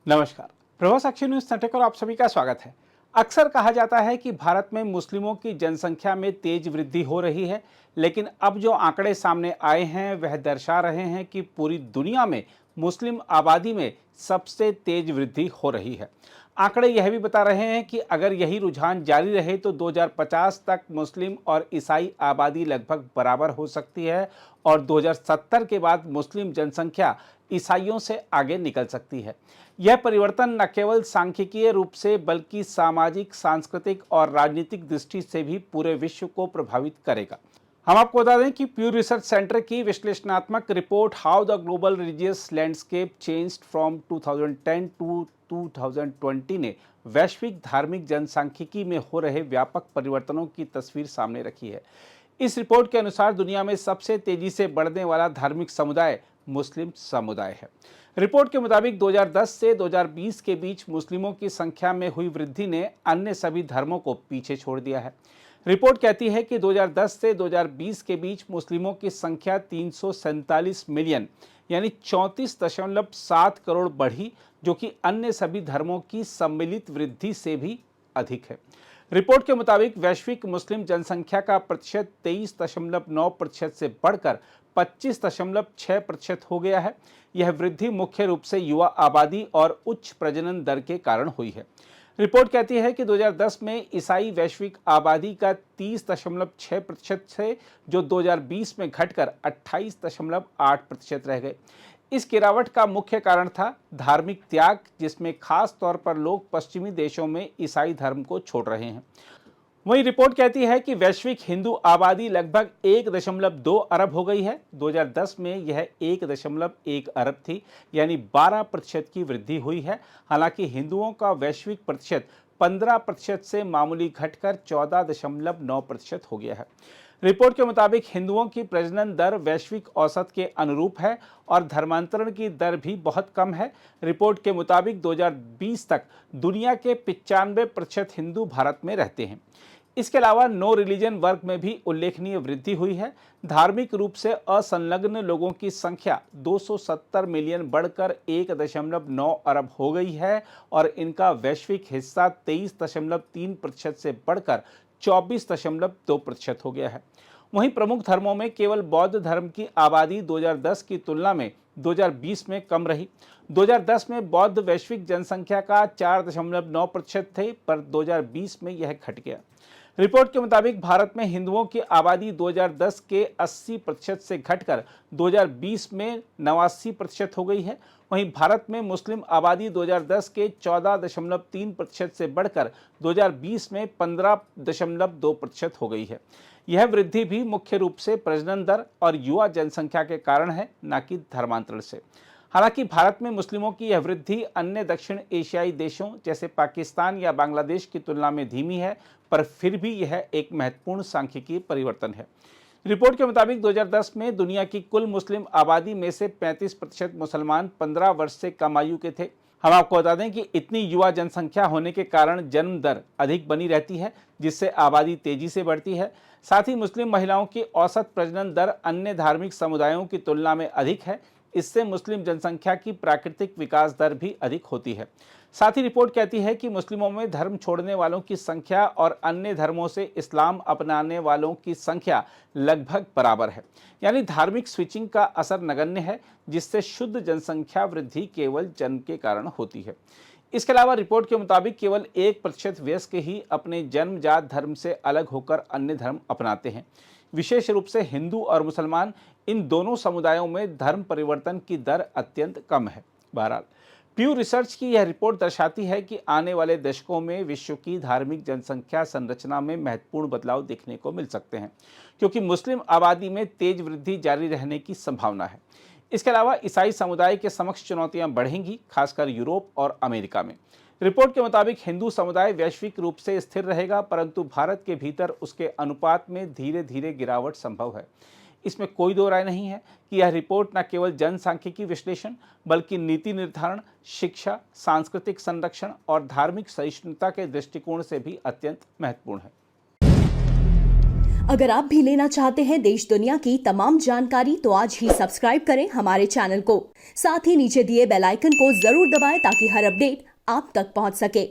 नमस्कार। प्रभा साक्षी news network और आप सभी का स्वागत है। अक्सर कहा जाता है कि भारत में मुस्लिमों की जनसंख्या में तेज वृद्धि हो रही है, लेकिन अब जो आंकड़े सामने आए हैं वह दर्शा रहे हैं कि पूरी दुनिया में मुस्लिम आबादी में सबसे तेज वृद्धि हो रही है। आंकड़े यह भी बता रहे हैं कि अगर यही रुझान जारी रहे तो 2050 तक मुस्लिम और ईसाई आबादी लगभग बराबर हो सकती है और 2070 के बाद मुस्लिम जनसंख्या ईसाइयों से आगे निकल सकती है। यह परिवर्तन न केवल सांख्यिकीय रूप से बल्कि सामाजिक, सांस्कृतिक और राजनीतिक दृष्टि से भी पूरे विश्व को प्रभावित करेगा। हम आपको बता दें कि प्यू रिसर्च सेंटर की विश्लेषणात्मक report how the global religious landscape changed from 2010 to 2020 ने वैश्विक धार्मिक जनसांख्यिकी में हो रहे व्यापक परिवर्तनों की तस्वीर सामने रखी है। इस रिपोर्ट के अनुसार दुनिया में सबसे तेजी से बढ़ने वाला धार्मिक समुदाय मुस्लिम समुदाय है। रिपोर्ट के मुताबिक 2010 से 2020 के बीच मुस्लिमों की संख्या में हुई वृद्धि ने अन्य सभी धर्मों को पीछे छोड़ दिया है। रिपोर्ट कहती है कि 2010 से 2020 के बीच मुस्लिमों की संख्या 347 मिलियन यानी 34.7 करोड़ बढ़ी, जो कि अन्य सभी धर्मों की सम्मिलित वृद्धि से भी अधिक है। रिपोर्ट के मुताबिक वैश्विक मुस्लिम जनसंख्या का प्रतिशत 23.9% से बढ़कर 25.6% हो गया है। यह वृद्धि मुख्य रूप से युवा आबादी और उच्च प्रजनन दर के कारण हुई है। रिपोर्ट कहती है कि 2010 में ईसाई वैश्विक आबादी का 30.6% से जो 2020 में घटकर 28.8% रह गए। इस गिरावट का मुख्य कारण था धार्मिक त्याग, जिसमें खास तौर पर लोग पश्चिमी देशों में ईसाई धर्म को छोड़ रहे हैं। वहीं रिपोर्ट कहती है कि वैश्विक हिंदू आबादी लगभग 1.2 अरब हो गई है। 2010 में यह 1.1 अरब थी, यानी 12% की वृद्धि हुई है। हालांकि हिंदुओं का वैश्विक प्रतिशत 15% से मामूली घटकर 14.9% हो गया है। रिपोर्ट के मुताबिक हिंदुओं की प्रजनन दर वैश्विक औसत के अनुरूप है और धर्मांतरण की दर भी बहुत कम है। रिपोर्ट के मुताबिक 2020 तक दुनिया के 95% हिंदू भारत में रहते हैं। इसके अलावा नो रिलीजन वर्ग में भी उल्लेखनीय वृद्धि हुई है। धार्मिक रूप से असंलग्न लोगों की संख्या 270 मिलियन बढ़कर 1.9 अरब हो गई है और इनका वैश्विक हिस्सा 23.3% से बढ़कर 24.2% हो गया है। वहीं प्रमुख धर्मों में केवल बौद्ध धर्म की आबादी 2010 की तुलना में 2020 में कम रही। 2010 में बौद्ध वैश्विक जनसंख्या का 4.9% थे, पर 2020 में यह घट गया। रिपोर्ट के मुताबिक भारत में हिंदुओं की आबादी 2010 के 80% से घटकर 2020 में 89% हो गई है। वहीं भारत में मुस्लिम आबादी 2010 के 14.3% से बढ़कर 2020 में 15.2% हो गई है। यह वृद्धि भी मुख्य रूप से प्रजनन दर और युवा जनसंख्या के कारण है, न कि धर्मांतरण से। हालांकि भारत में मुस्लिमों की यह वृद्धि अन्य दक्षिण एशियाई देशों जैसे पाकिस्तान या बांग्लादेश की तुलना में धीमी है, पर फिर भी यह एक महत्वपूर्ण सांख्यिकीय परिवर्तन है। रिपोर्ट के मुताबिक 2010 में दुनिया की कुल मुस्लिम आबादी में से 35% मुसलमान 15 वर्ष से कम आयु के थे। हम आपको बता दें कि इतनी युवा जनसंख्या होने के कारण जन्म दर अधिक बनी रहती है, जिससे आबादी तेजी से बढ़ती है। साथ ही मुस्लिम महिलाओं की औसत प्रजनन दर अन्य धार्मिक समुदायों की तुलना में अधिक है। इससे मुस्लिम जनसंख्या की प्राकृतिक विकास दर भी अधिक होती है। साथ ही रिपोर्ट कहती है कि मुस्लिमों में धर्म छोड़ने वालों की संख्या और अन्य धर्मों से इस्लाम अपनाने वालों की संख्या लगभग बराबर है, यानी धार्मिक स्विचिंग का असर नगण्य है, जिससे शुद्ध जनसंख्या वृद्धि केवल जन्म के कारण होती है। इसके अलावा रिपोर्ट के मुताबिक केवल 1% वयस्क ही अपने जन्मजात धर्म से अलग होकर अन्य धर्म अपनाते हैं। विशेष रूप से हिंदू और मुसलमान, इन दोनों समुदायों में धर्म परिवर्तन की दर अत्यंत कम है। बहरहाल प्यू रिसर्च की यह रिपोर्ट दर्शाती है कि आने वाले दशकों में विश्व की धार्मिक जनसंख्या संरचना में महत्वपूर्ण बदलाव देखने को मिल सकते हैं, क्योंकि मुस्लिम आबादी में तेज वृद्धि जारी रहने की संभावना है। इसके अलावा ईसाई समुदाय के समक्ष चुनौतियां बढ़ेंगी, खासकर यूरोप और अमेरिका में। रिपोर्ट के मुताबिक हिंदू समुदाय वैश्विक रूप से स्थिर रहेगा, परंतु भारत के भीतर उसके अनुपात में धीरे धीरे गिरावट संभव है। इसमें कोई दो राय नहीं है कि यह रिपोर्ट न केवल जनसांख्यिकी विश्लेषण बल्कि नीति निर्धारण, शिक्षा, सांस्कृतिक संरक्षण और धार्मिक सहिष्णुता के दृष्टिकोण से भी अत्यंत महत्वपूर्ण है। अगर आप भी लेना चाहते हैं देश दुनिया की तमाम जानकारी तो आज ही सब्सक्राइब करें हमारे चैनल को। साथ ही नीचे दिए बेल आइकन को जरूर दबाएं ताकि हर अपडेट आप तक पहुंच सके।